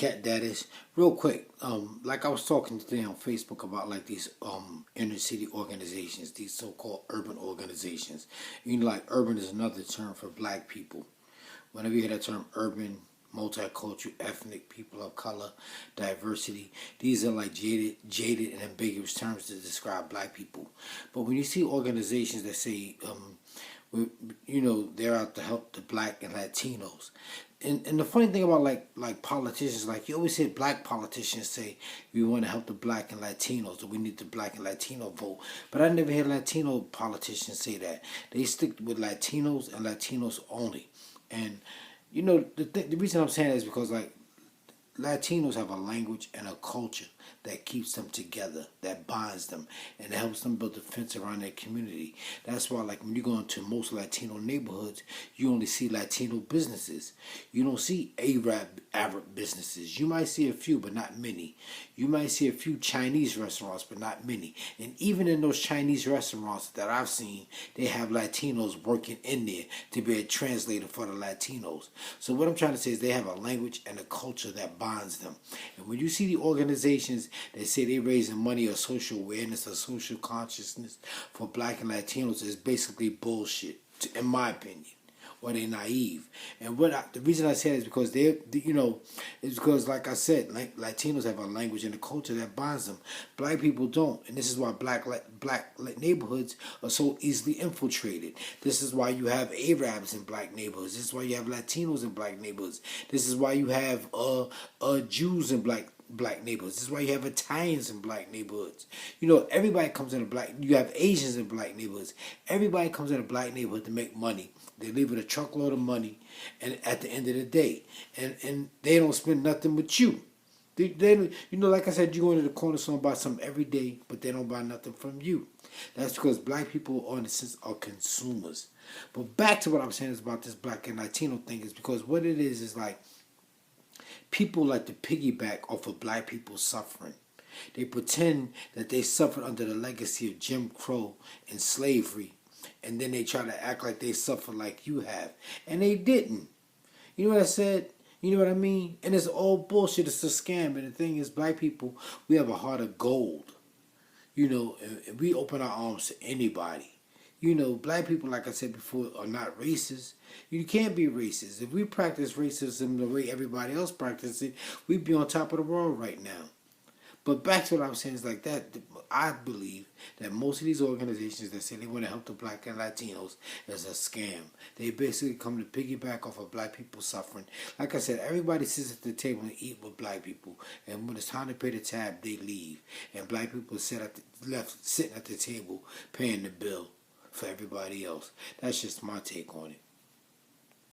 Cat Daddies. Real quick, like I was talking today on Facebook about like these inner city organizations, these so called urban organizations. You know, like urban is another term for black people. Whenever you hear that term urban, multicultural, ethnic, people of color, diversity, these are like jaded and ambiguous terms to describe black people. But when you see organizations that say they're out to help the black and Latinos. And the funny thing about like politicians, like you always hear black politicians say we want to help the black and Latinos, or we need the black and Latino vote. But I never hear Latino politicians say that. They stick with Latinos and Latinos only. And the reason I'm saying that is because like Latinos have a language and a culture that keeps them together, that binds them, and helps them build a fence around their community. That's why, like, when you go into most Latino neighborhoods, you only see Latino businesses. You don't see Arab businesses. You might see a few, but not many. You might see a few Chinese restaurants, but not many. And even in those Chinese restaurants that I've seen, they have Latinos working in there to be a translator for the Latinos. So what I'm trying to say is they have a language and a culture that binds them. And when you see the organizations that say they're raising money or social awareness or social consciousness for black and Latinos, is basically bullshit, in my opinion. Or they're naive. And the reason I say that is because it's because, like I said, like Latinos have a language and a culture that binds them. Black people don't, and this is why black neighborhoods are so easily infiltrated. This is why you have Arabs in black neighborhoods. This is why you have Latinos in black neighborhoods. This is why you have Jews in black neighborhoods. This is why you have Italians in black neighborhoods. Everybody comes in you have Asians in black neighborhoods. Everybody comes in a black neighborhood to make money. They leave with a truckload of money, and at the end of the day, and they don't spend nothing with you. They like I said, you go into the corner store and buy something every day, but they don't buy nothing from you. That's because black people, in a sense, are consumers. But back to what I'm saying is about this black and Latino thing is because what it is like people like to piggyback off of black people suffering. They pretend that they suffered under the legacy of Jim Crow and slavery, and then they try to act like they suffered like you have. And they didn't. You know what I said? You know what I mean? And it's all bullshit. It's a scam. And the thing is, black people, we have a heart of gold. And we open our arms to anybody. Black people, like I said before, are not racist. You can't be racist. If we practice racism the way everybody else practices it, we'd be on top of the world right now. But back to what I was saying is like that. I believe that most of these organizations that say they want to help the black and Latinos is a scam. They basically come to piggyback off of black people suffering. Like I said, everybody sits at the table and eat with black people, and when it's time to pay the tab, they leave, and black people sitting at the table paying the bill for everybody else. That's just my take on it.